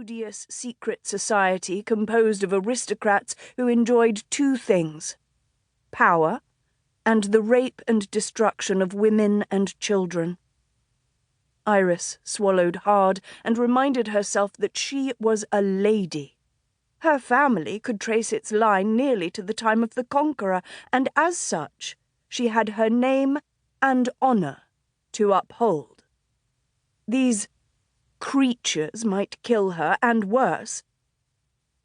odious secret society composed of aristocrats who enjoyed two things: power and the rape and destruction of women and children. Iris swallowed hard and reminded herself that she was a lady. Her family could trace its line nearly to the time of the Conqueror, and as such, she had her name and honour to uphold. These creatures might kill her, and worse,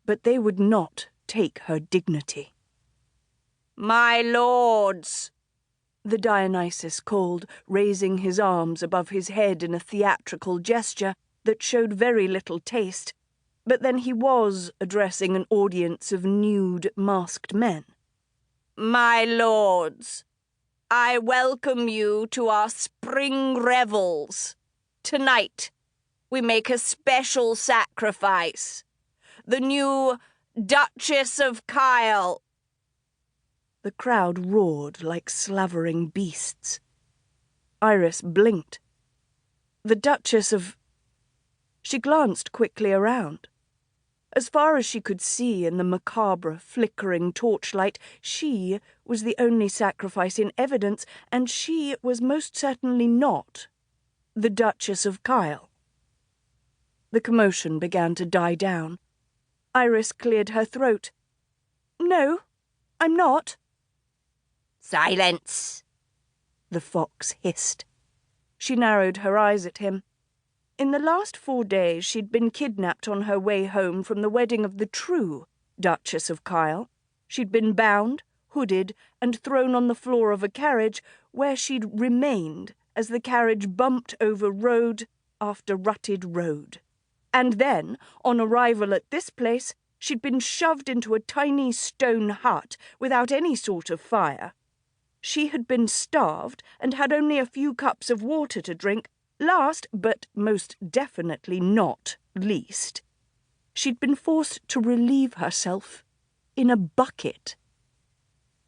but they would not take her dignity. "My lords!" the Dionysus called, raising his arms above his head in a theatrical gesture that showed very little taste, but then he was addressing an audience of nude, masked men. "My lords, I welcome you to our spring revels. Tonight, we make a special sacrifice. The new Duchess of Kyle." The crowd roared like slavering beasts. Iris blinked. The Duchess of... She glanced quickly around. As far as she could see in the macabre, flickering torchlight, she was the only sacrifice in evidence, and she was most certainly not the Duchess of Kyle. The commotion began to die down. Iris cleared her throat. "No, I'm not." "Silence!" the fox hissed. She narrowed her eyes at him. In the last 4 days she'd been kidnapped on her way home from the wedding of the true Duchess of Kyle. She'd been bound, hooded, and thrown on the floor of a carriage, where she'd remained as the carriage bumped over road after rutted road. And then, on arrival at this place, she'd been shoved into a tiny stone hut without any sort of fire. She had been starved and had only a few cups of water to drink. Last, but most definitely not least, she'd been forced to relieve herself in a bucket.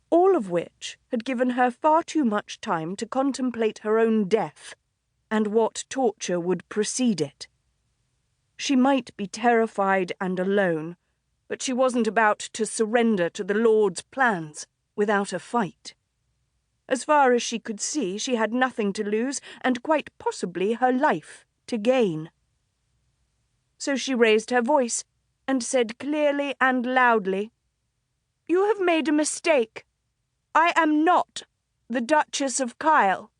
All of which had given her far too much time to contemplate her own death and what torture would precede it. She might be terrified and alone, but she wasn't about to surrender to the Lord's plans without a fight. As far as she could see, she had nothing to lose, and quite possibly her life to gain. So she raised her voice and said clearly and loudly, "You have made a mistake. I am not the Duchess of Kyle."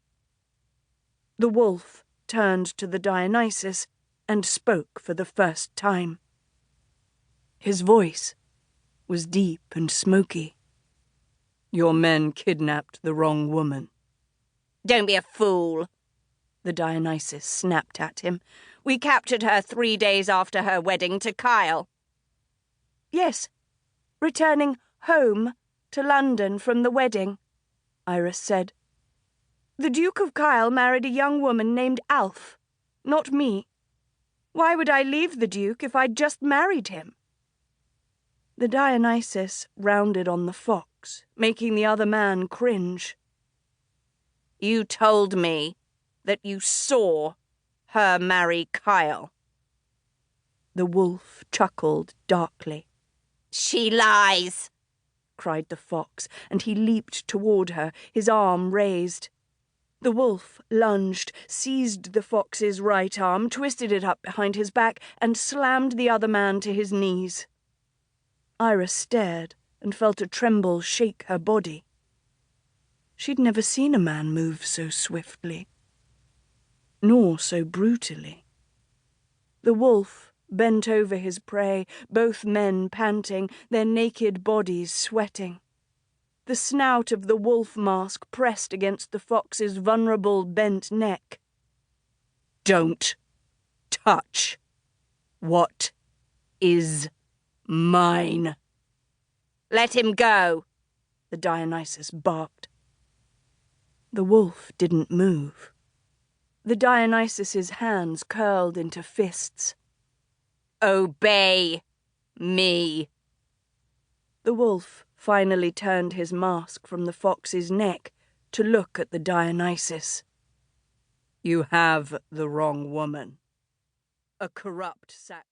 The wolf turned to the Dionysus and spoke for the first time. His voice was deep and smoky. "Your men kidnapped the wrong woman." "Don't be a fool," the Dionysus snapped at him. "We captured her 3 days after her wedding to Kyle." "Yes, returning home to London from the wedding," Iris said. "The Duke of Kyle married a young woman named Alf, not me. Why would I leave the Duke if I'd just married him?" The Dionysus rounded on the fox, making the other man cringe. "You told me that you saw her marry Kyle." The wolf chuckled darkly. "She lies!" cried the fox, and he leaped toward her, his arm raised. The wolf lunged, seized the fox's right arm, twisted it up behind his back, and slammed the other man to his knees. Iris stared and felt a tremble shake her body. She'd never seen a man move so swiftly, nor so brutally. The wolf bent over his prey, both men panting, their naked bodies sweating. The snout of the wolf mask pressed against the fox's vulnerable bent neck. "Don't touch what is mine." "Let him go," the Dionysus barked. The wolf didn't move. The Dionysus's hands curled into fists. "Obey me." The wolf finally turned his mask from the fox's neck to look at the Dionysus. "You have the wrong woman. A corrupt sacrifice."